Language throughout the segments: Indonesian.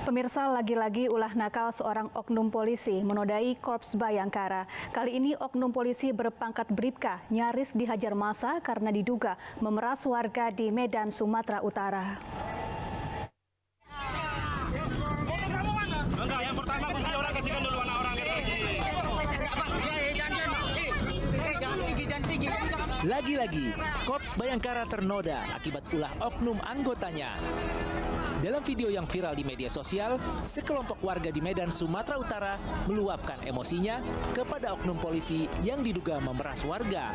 Pemirsa, lagi-lagi ulah nakal seorang oknum polisi menodai Korps Bayangkara. Kali ini oknum polisi berpangkat Bribka nyaris dihajar massa karena diduga memeras warga di Medan, Sumatera Utara. Enggak, yang pertama kunci orang kasihkan dulu anak orang. Lagi-lagi, Korps Bayangkara ternoda akibat ulah oknum anggotanya. Dalam video yang viral di media sosial, sekelompok warga di Medan, Sumatera Utara meluapkan emosinya kepada oknum polisi yang diduga memeras warga.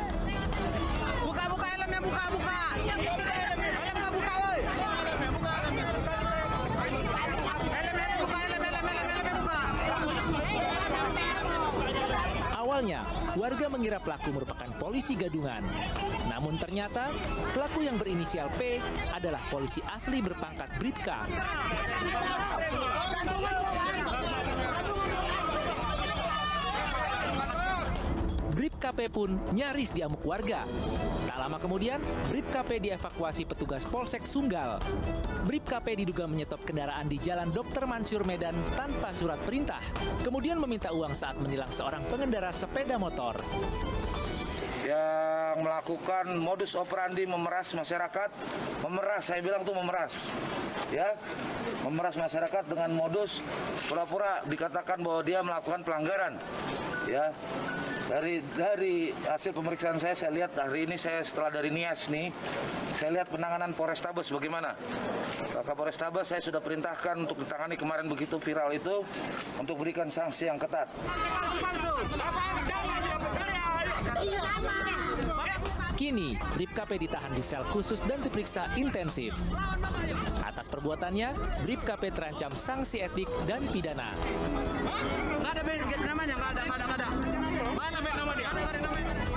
Buka helmnya, buka. Helmnya buka, woi. Helmnya buka. Awalnya, warga mengira pelaku merupakan polisi gadungan. Namun ternyata, pelaku yang berinisial P adalah polisi asli berpangkat Bribka. Bribka P pun nyaris diamuk warga. Tak lama kemudian, Bribka P dievakuasi petugas Polsek Sunggal. Bribka P diduga menyetop kendaraan di Jalan Dr. Mansur Medan tanpa surat perintah. Kemudian meminta uang saat menilang seorang pengendara sepeda motor. Yang melakukan modus operandi memeras masyarakat, saya bilang tuh memeras, ya, memeras masyarakat dengan modus pura-pura dikatakan bahwa dia melakukan pelanggaran, ya. Dari hasil pemeriksaan saya lihat hari ini setelah dari Nias nih, saya lihat penanganan Polrestabes bagaimana. Kapolres Tabes saya sudah perintahkan untuk ditangani kemarin begitu viral itu untuk berikan sanksi yang ketat. Kini, Bribka P ditahan di sel khusus dan diperiksa intensif. Atas perbuatannya, Bribka P terancam sanksi etik dan pidana. Nggak ada namanya, nggak ada. Mana nama dia?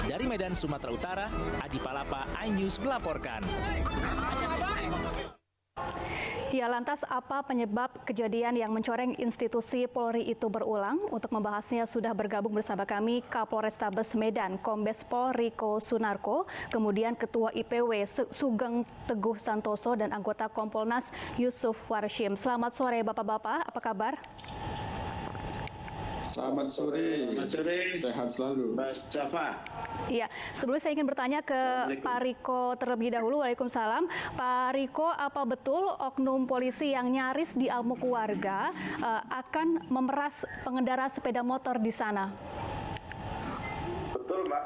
Dari Medan, Sumatera Utara, Adi Palapa, iNews melaporkan. Ya, lantas apa penyebab kejadian yang mencoreng institusi Polri itu berulang? Untuk membahasnya sudah bergabung bersama kami Kapolrestabes Medan, Kombes Pol Riko Sunarko, kemudian Ketua IPW Sugeng Teguh Santoso dan anggota Kompolnas Yusuf Warshim. Selamat sore Bapak-bapak, apa kabar? Selamat sore, sehat selalu. Mas Java. Iya, sebelumnya saya ingin bertanya ke Pak Riko terlebih dahulu. Waalaikumsalam. Pak Riko, apa betul oknum polisi yang nyaris diamuk warga akan memeras pengendara sepeda motor di sana? Betul, Mbak.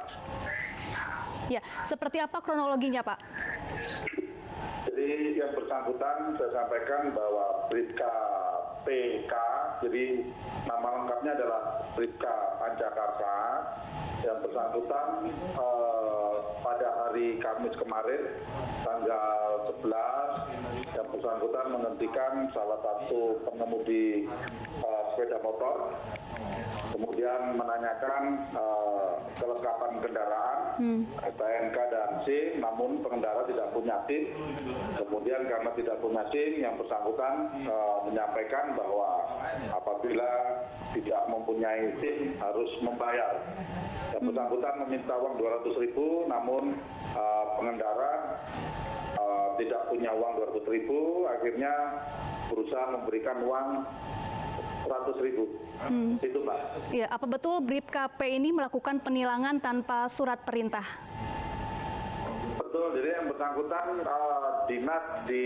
Ya, seperti apa kronologinya, Pak? Jadi yang bersangkutan saya sampaikan bahwa Bribka PK, jadi nama lengkapnya adalah Bribka Pancakarsa. Yang bersangkutan pada hari Kamis kemarin, tanggal 11, yang bersangkutan menghentikan salah satu pengemudi sepeda motor, kemudian menanyakan kelengkapan kendaraan, STNK dan SIM, namun pengendara tidak punya SIM. Kemudian karena tidak punya SIM, yang bersangkutan menyampaikan bahwa apabila tidak mempunyai SIM harus membayar. Yang bersangkutan meminta uang 200.000, namun pengendara tidak punya uang 200.000, akhirnya berusaha memberikan uang 100.000. Itu, Mbak. Ya, apa betul Bribka P ini melakukan penilangan tanpa surat perintah? Betul, jadi yang bersangkutan dinas di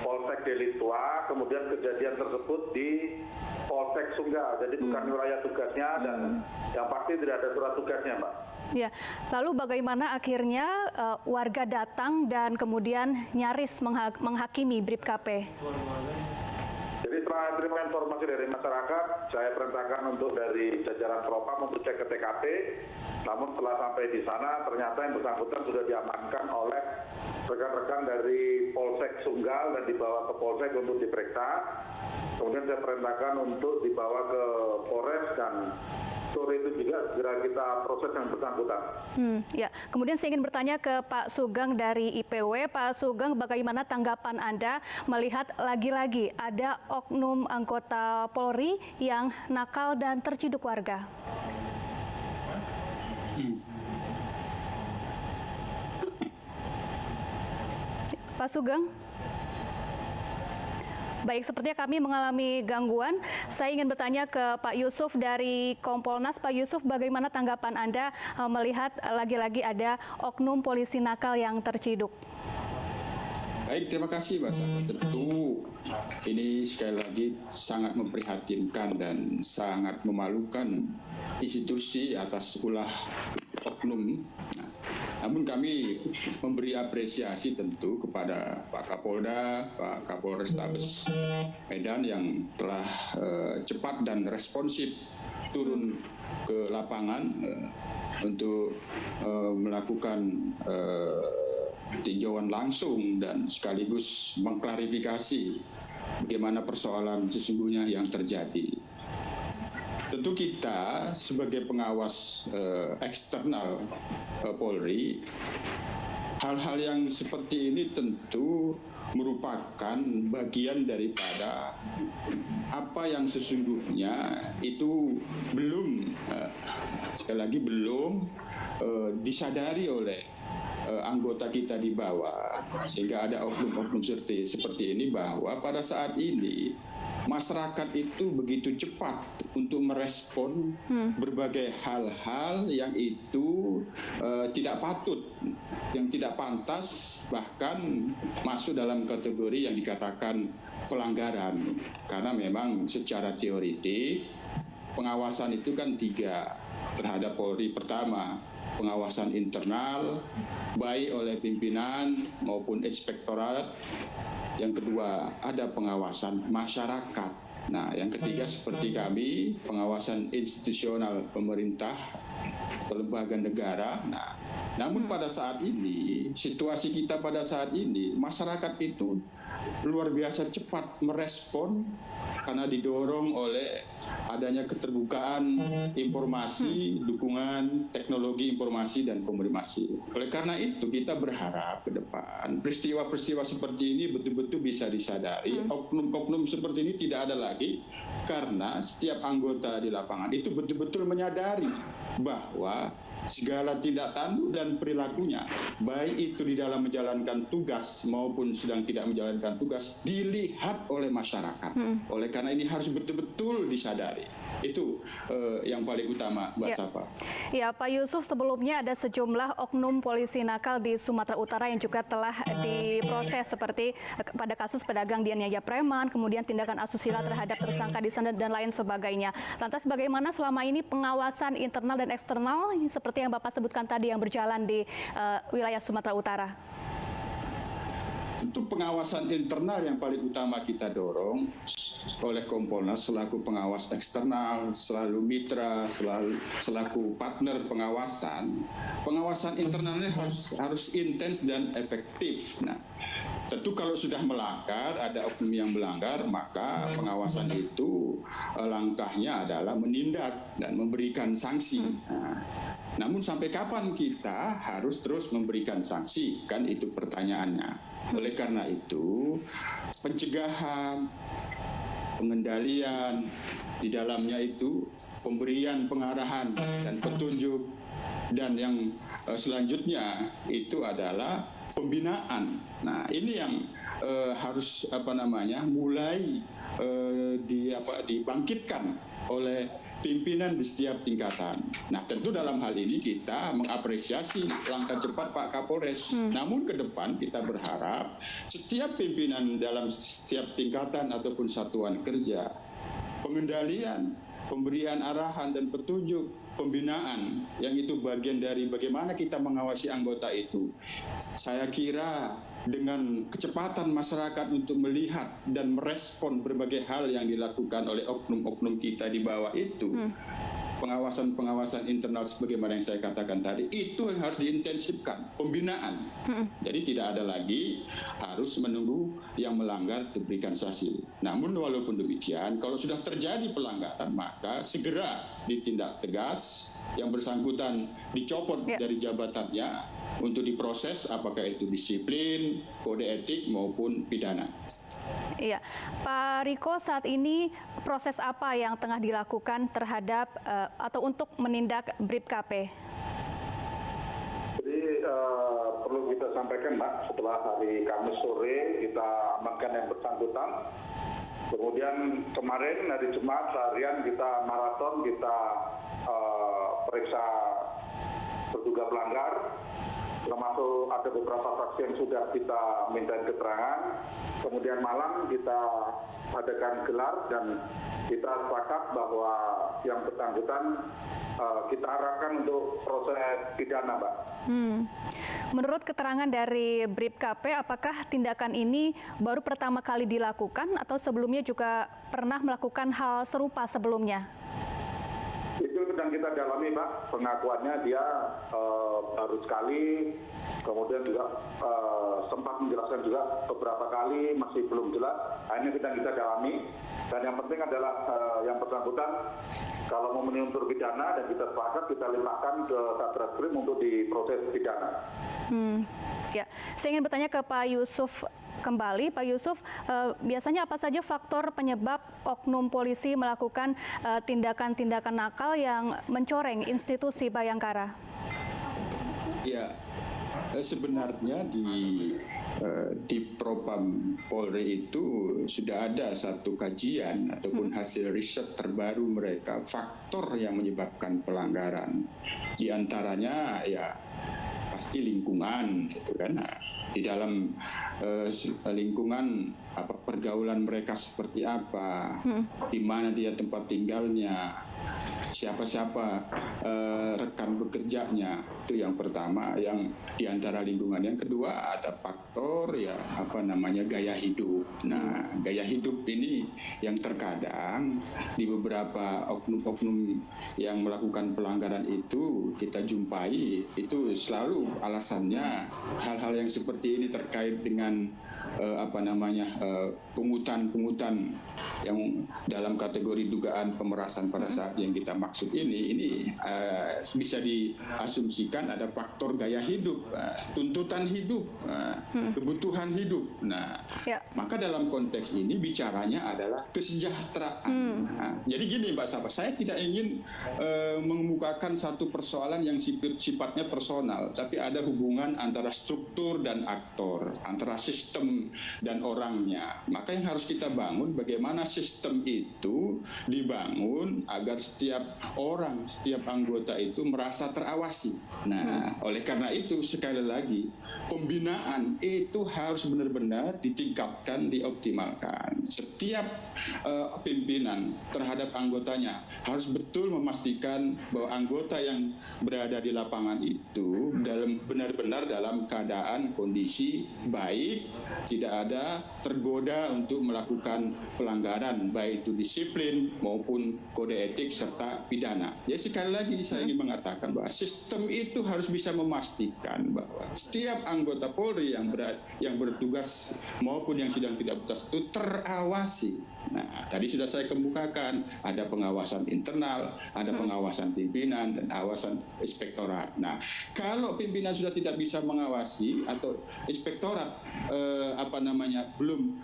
Polsek Delitua, kemudian kejadian tersebut di Polsek Sunggal, jadi bukan wilayah tugasnya dan yang pasti tidak ada surat tugasnya, Mbak. Ya, lalu bagaimana akhirnya warga datang dan kemudian nyaris menghakimi Bribka P? Jadi setelah terima informasi dari masyarakat, saya perintahkan untuk dari jajaran Propam untuk cek ke TKP. Namun setelah sampai di sana, ternyata yang bersangkutan sudah diamankan oleh rekan-rekan dari Polsek Sunggal dan dibawa ke Polsek untuk diperiksa. Kemudian saya perintahkan untuk dibawa ke Polres dan sore itu juga segera kita proses yang bersangkutan. Ya, kemudian saya ingin bertanya ke Pak Sugeng dari IPW. Pak Sugeng, bagaimana tanggapan Anda melihat lagi-lagi ada oknum anggota Polri yang nakal dan terciduk warga? Pak Sugeng? Baik, sepertinya kami mengalami gangguan. Saya ingin bertanya ke Pak Yusuf dari Kompolnas. Pak Yusuf, bagaimana tanggapan Anda melihat lagi-lagi ada oknum polisi nakal yang terciduk? Baik, terima kasih Mbak Sasa. Tentu ini sekali lagi sangat memprihatinkan dan sangat memalukan institusi atas ulah oknum. Namun kami memberi apresiasi tentu kepada Pak Kapolda, Pak Kapolrestabes Medan yang telah cepat dan responsif turun ke lapangan untuk melakukan tinjauan langsung dan sekaligus mengklarifikasi bagaimana persoalan sesungguhnya yang terjadi. Tentu kita sebagai pengawas eksternal Polri, hal-hal yang seperti ini tentu merupakan bagian daripada apa yang sesungguhnya itu belum, sekali lagi belum disadari oleh anggota kita di bawah, sehingga ada oknum-oknum seperti ini, bahwa pada saat ini masyarakat itu begitu cepat untuk merespon berbagai hal-hal yang itu tidak patut, yang tidak pantas, bahkan masuk dalam kategori yang dikatakan pelanggaran. Karena memang secara teoritik pengawasan itu kan 3 terhadap Polri. Pertama, pengawasan internal baik oleh pimpinan maupun inspektorat. Yang kedua, ada pengawasan masyarakat. Nah, yang ketiga seperti kami, pengawasan institusional pemerintah, lembaga negara. Nah, namun pada saat ini, situasi kita pada saat ini, masyarakat itu luar biasa cepat merespon karena didorong oleh adanya keterbukaan informasi, dukungan teknologi informasi dan komunikasi. Oleh karena itu kita berharap ke depan peristiwa-peristiwa seperti ini betul-betul bisa disadari. Oknum-oknum seperti ini tidak ada lagi, karena setiap anggota di lapangan itu betul-betul menyadari bahwa segala tindak tanduk dan perilakunya, baik itu di dalam menjalankan tugas maupun sedang tidak menjalankan tugas, dilihat oleh masyarakat. Oleh karena ini harus betul-betul disadari. Itu yang paling utama, Mbak Safa. Ya, Pak Yusuf, sebelumnya ada sejumlah oknum polisi nakal di Sumatera Utara yang juga telah diproses, seperti pada kasus pedagang dianiaya preman, kemudian tindakan asusila terhadap tersangka di sana dan lain sebagainya. Lantas bagaimana selama ini pengawasan internal dan eksternal seperti yang Bapak sebutkan tadi yang berjalan di wilayah Sumatera Utara? Tentu pengawasan internal yang paling utama kita dorong oleh Kompolnas selaku pengawas eksternal, selalu mitra, selaku partner pengawasan. Pengawasan internalnya harus intens dan efektif. Nah, tentu kalau sudah melanggar, ada oknum yang melanggar, maka pengawasan itu langkahnya adalah menindak dan memberikan sanksi. Nah, namun sampai kapan kita harus terus memberikan sanksi? Kan itu pertanyaannya. Oleh karena itu, pencegahan, pengendalian, di dalamnya itu pemberian pengarahan dan petunjuk, dan yang selanjutnya itu adalah pembinaan. Nah, ini yang harus mulai dibangkitkan oleh pimpinan di setiap tingkatan. Nah, tentu dalam hal ini kita mengapresiasi langkah cepat Pak Kapolres. Namun ke depan kita berharap setiap pimpinan dalam setiap tingkatan ataupun satuan kerja, pengendalian, pemberian arahan dan petunjuk, pembinaan, yang itu bagian dari bagaimana kita mengawasi anggota itu. Saya kira dengan kecepatan masyarakat untuk melihat dan merespon berbagai hal yang dilakukan oleh oknum-oknum kita di bawah itu, pengawasan-pengawasan internal sebagaimana yang saya katakan tadi, itu yang harus diintensifkan, pembinaan. Jadi tidak ada lagi harus menunggu yang melanggar diberikan sanksi. Namun walaupun demikian, kalau sudah terjadi pelanggaran, maka segera ditindak tegas, yang bersangkutan dicopot dari jabatannya untuk diproses, apakah itu disiplin, kode etik maupun pidana. Iya, Pak Riko, saat ini proses apa yang tengah dilakukan terhadap atau untuk menindak BRIPKP? Jadi perlu kita kita sampaikan, Mbak, setelah hari Kamis sore kita amankan yang bersangkutan. Kemudian kemarin hari Jumat seharian kita maraton, kita periksa terduga pelanggar, termasuk ada beberapa saksi yang sudah kita minta keterangan. Kemudian malam kita adakan gelar dan kita sepakat bahwa yang bersangkutan kita arahkan untuk proses pidana, Mbak. Menurut keterangan dari BribKP, apakah tindakan ini baru pertama kali dilakukan atau sebelumnya juga pernah melakukan hal serupa sebelumnya? Itu sedang kita dalami, Pak. Pengakuannya dia baru sekali, kemudian juga sempat menjelaskan juga beberapa kali, masih belum jelas. Ini sedang kita dalami. Dan yang penting adalah yang bersangkutan kalau memenuhi unsur pidana dan kita sepakat, kita limpahkan ke Satreskrim untuk diproses pidana. Ya, saya ingin bertanya ke Pak Yusuf kembali. Pak Yusuf, biasanya apa saja faktor penyebab oknum polisi melakukan tindakan-tindakan nakal yang mencoreng institusi Bayangkara? Ya, sebenarnya di Propam Polri itu sudah ada satu kajian ataupun hasil riset terbaru mereka, faktor yang menyebabkan pelanggaran. Di antaranya ya pasti lingkungan, gitu kan. Nah, di dalam lingkungan pergaulan mereka seperti apa, di mana dia tempat tinggalnya, siapa-siapa rekan bekerjanya, itu yang pertama, yang di antara lingkungan. Yang kedua ada faktor gaya hidup. Nah, gaya hidup ini yang terkadang di beberapa oknum-oknum yang melakukan pelanggaran itu kita jumpai, itu selalu alasannya hal-hal yang seperti ini terkait dengan pungutan yang dalam kategori dugaan pemerasan pada saat yang kita maksud ini bisa diasumsikan ada faktor gaya hidup, tuntutan hidup, kebutuhan hidup. Nah, maka dalam konteks ini bicaranya adalah kesejahteraan. Nah, jadi gini Mbak Safa, saya tidak ingin mengemukakan satu persoalan yang sifatnya personal, tapi ada hubungan antara struktur dan aktor, antara sistem dan orangnya. Maka yang harus kita bangun bagaimana sistem itu dibangun agar setiap orang, setiap anggota itu merasa terawasi. Nah, oleh karena itu sekali lagi pembinaan itu harus benar-benar ditingkatkan, dioptimalkan. Setiap pimpinan terhadap anggotanya harus betul memastikan bahwa anggota yang berada di lapangan itu benar-benar dalam keadaan kondisi baik, tidak ada tergoda untuk melakukan pelanggaran baik itu disiplin maupun kode etik serta pidana. Ya, sekali lagi saya ingin mengatakan bahwa sistem itu harus bisa memastikan bahwa setiap anggota Polri yang bertugas maupun yang sedang tidak bertugas itu terawasi. Nah, tadi sudah saya kemukakan, ada pengawasan internal, ada pengawasan pimpinan dan awasan inspektorat. Nah, kalau pimpinan sudah tidak bisa mengawasi atau inspektorat belum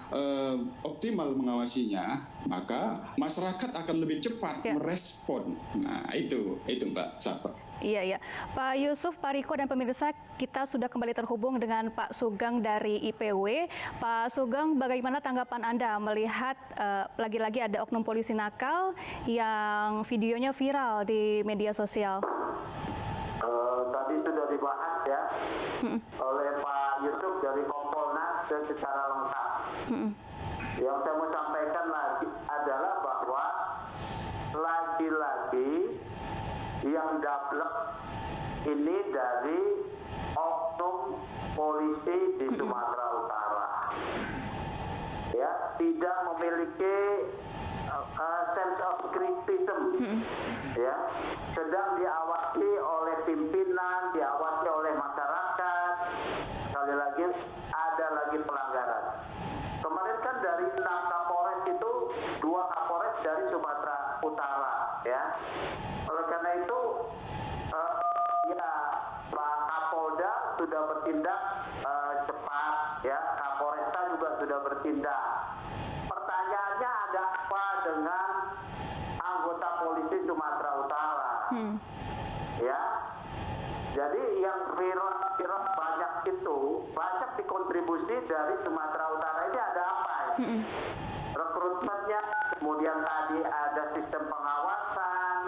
optimal mengawasinya, maka masyarakat akan lebih cepat merespon. Nah, itu Mbak Safa. Iya. Pak Yusuf, Pak Riko, dan pemirsa, kita sudah kembali terhubung dengan Pak Sugeng dari IPW. Pak Sugeng, bagaimana tanggapan Anda melihat lagi-lagi ada oknum polisi nakal yang videonya viral di media sosial? Tadi sudah dibahas ya oleh Pak Yusuf dari Kompolnas secara lengkap. Yang saya mau sampaikan lagi adalah bahwa lagi-lagi yang dablek ini dari oknum polisi di Sumatera Utara, ya, tidak memiliki sense of criticism, ya, sedang diawasi oleh pimpinan, diawasi oleh masyarakat. Sekali lagi ada lagi pelanggaran. Kemarin kan dari 6 Kapolres itu 2 Kapolres dari Sumatera Utara, ya. Oleh karena itu, Pak Kapolda sudah bertindak cepat, ya. Kapolresta juga sudah bertindak. Pertanyaannya ada apa dengan anggota polisi Sumatera Utara? Ya. Jadi yang viral banyak itu itu banyak dikontribusi dari Sumatera Utara. Ini ada apa? Rekrutmennya, kemudian tadi ada sistem pengawasan,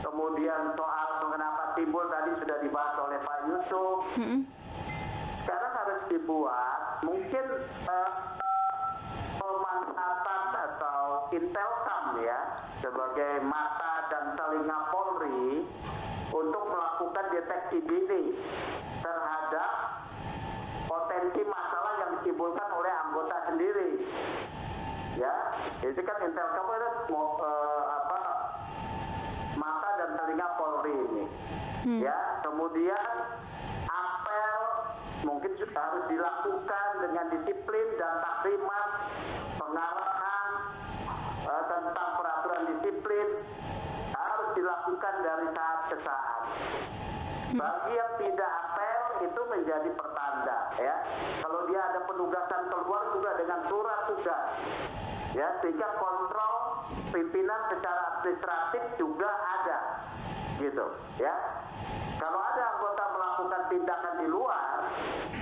kemudian soal kenapa timbul tadi sudah dibahas oleh Pak Yusuf. Sekarang harus dibuat mungkin pemanfaatan atau Intelkam ya sebagai mata dan telinga Polri untuk melakukan deteksi dini terhadap potensi masalah yang ditimbulkan oleh anggota sendiri. Ya, itu kan Intelkam itu mata dan telinga Polri ini. Ya, kemudian apel mungkin harus dilakukan dengan disiplin dan takrimat, pengarahan tentang peraturan disiplin harus dilakukan dari saat ke saat. Bagi yang tidak apel itu menjadi pertanda ya. Kalau dia ada penugasan keluar juga dengan surat tugas. Ya, sehingga kontrol pimpinan secara administratif juga ada. Gitu, ya. Kalau ada anggota melakukan tindakan di luar,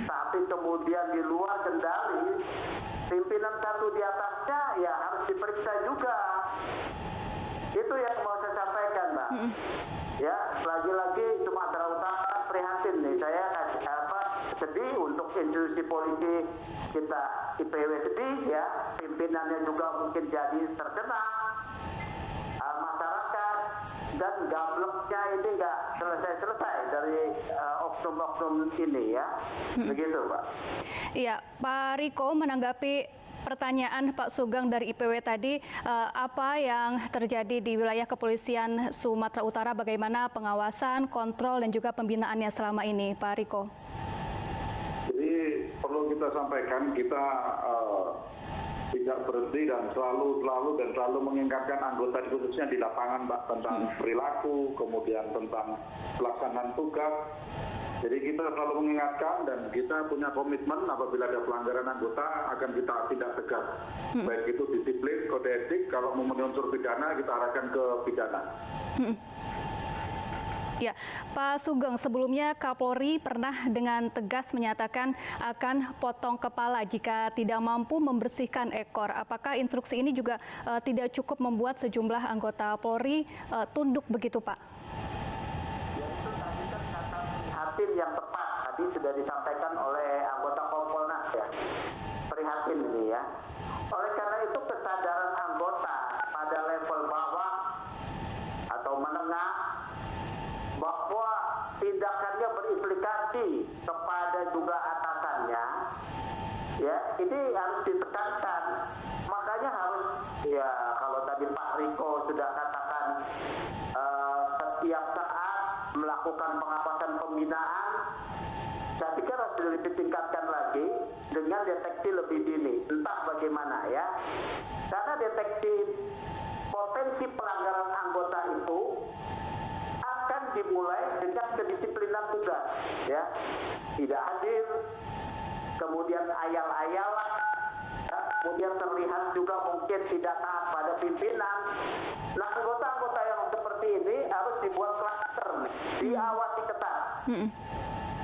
tapi kemudian di luar kendali, pimpinan satu di atasnya ya harus diperiksa juga. Itu yang mau saya sampaikan, Mbak. Ya, lagi-lagi Sumatera Utara prihatin nih. Saya sedih untuk institusi polisi kita, IPW sedih ya. Pimpinannya juga mungkin jadi terkena. Masyarakat dan gableknya ini nggak selesai-selesai dari oknum-oknum ini ya. Begitu, Pak. Iya, Pak Riko menanggapi pertanyaan Pak Sugeng dari IPW tadi, apa yang terjadi di wilayah kepolisian Sumatera Utara, bagaimana pengawasan, kontrol, dan juga pembinaannya selama ini, Pak Riko? Jadi perlu kita sampaikan, kita tidak berhenti dan selalu mengingatkan anggota khususnya di lapangan, Mbak, tentang perilaku, kemudian tentang pelaksanaan tugas. Jadi kita selalu mengingatkan dan kita punya komitmen apabila ada pelanggaran anggota akan kita tindak tegas. Baik itu disiplin, kode etik, kalau memenuhi unsur pidana kita arahkan ke pidana. Ya, Pak Sugeng, sebelumnya Kapolri pernah dengan tegas menyatakan akan potong kepala jika tidak mampu membersihkan ekor. Apakah instruksi ini juga tidak cukup membuat sejumlah anggota Polri tunduk begitu, Pak? Prihatin yang tepat tadi sudah disampaikan oleh anggota Kompolnas ya. Prihatin ini ya. Oleh karena itu kesadaran anggota pada level bawah atau menengah bahwa tindakannya berimplikasi kepada juga atasannya, ya ini harus ditekankan. Makanya harus ya kalau tadi Pak Riko sudah katakan setiap saat melakukan pengawasan pembinaan, saya pikir harus ditingkatkan lagi dengan deteksi lebih dini. Entah bagaimana ya, karena deteksi potensi pelanggaran anggota itu akan dimulai dengan kedisiplinan tugas, ya, tidak hadir, kemudian ayal-ayalan, ya, kemudian terlihat juga mungkin tidak taat pada pimpinan. Nah, anggota-anggota yang seperti ini harus dibuat klaster, diawasi ketat.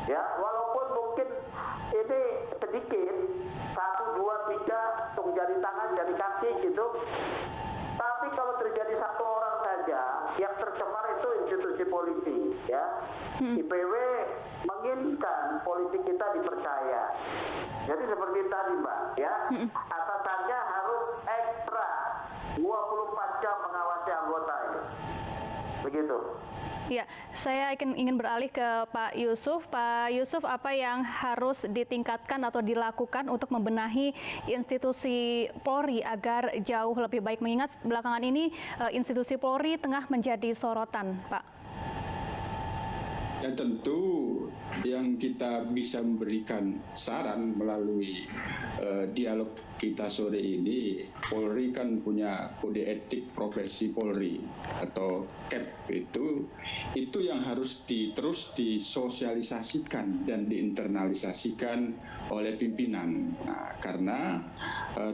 Ya, walaupun mungkin ini sedikit, 1, 2, 3 untuk jari tangan, jari kaki gitu. Tapi kalau terjadi satu orang saja, yang tercemar itu institusi polisi, ya. IPW menginginkan polisi kita dipercaya. Jadi seperti tadi, Mbak, ya, atasannya harus ekstra 24 jam mengawasi anggota ini. Begitu. Ya, saya ingin beralih ke Pak Yusuf. Pak Yusuf, apa yang harus ditingkatkan atau dilakukan untuk membenahi institusi Polri agar jauh lebih baik, mengingat belakangan ini institusi Polri tengah menjadi sorotan, Pak? Ya tentu yang kita bisa memberikan saran melalui dialog kita sore ini, Polri kan punya kode etik profesi Polri atau KEP itu yang harus terus disosialisasikan dan diinternalisasikan oleh pimpinan. Nah, karena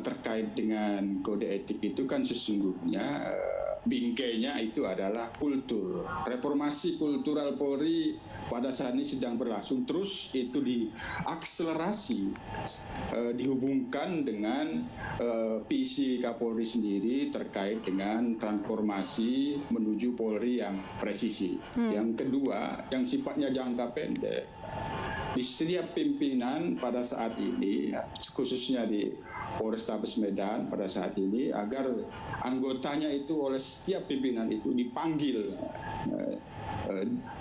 terkait dengan kode etik itu kan sesungguhnya bingkainya itu adalah kultur. Reformasi kultural Polri pada saat ini sedang berlangsung, terus itu diakselerasi, dihubungkan dengan visi Kapolri sendiri terkait dengan transformasi menuju Polri yang presisi. Yang kedua, yang sifatnya jangka pendek, di setiap pimpinan pada saat ini, khususnya di Polrestabes Medan pada saat ini, agar anggotanya itu oleh setiap pimpinan itu dipanggil,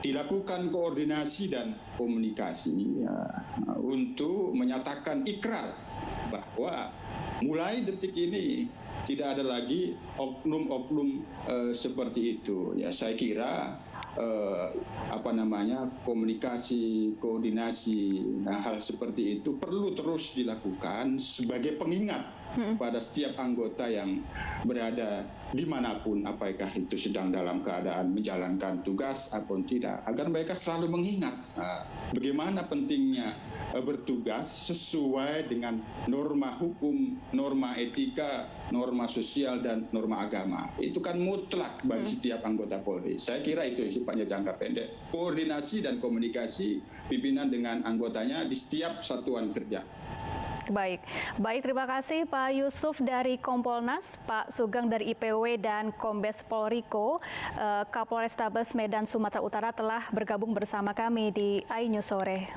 dilakukan koordinasi dan komunikasi untuk menyatakan ikrar bahwa mulai detik ini tidak ada lagi oknum-oknum seperti itu. Ya, saya kira komunikasi, koordinasi, hal seperti itu perlu terus dilakukan sebagai pengingat pada setiap anggota yang berada dimanapun, apakah itu sedang dalam keadaan menjalankan tugas ataupun tidak, agar mereka selalu mengingat bagaimana pentingnya bertugas sesuai dengan norma hukum, norma etika, norma sosial, dan norma agama. Itu kan mutlak bagi setiap anggota Polri. Saya kira itu sifatnya jangka pendek. Koordinasi dan komunikasi pimpinan dengan anggotanya di setiap satuan kerja. Baik, terima kasih Pak Yusuf dari Kompolnas, Pak Sugeng dari IPW, dan Kombes Pol Riko, Kapolrestabes Medan Sumatera Utara telah bergabung bersama kami di iNews Sore.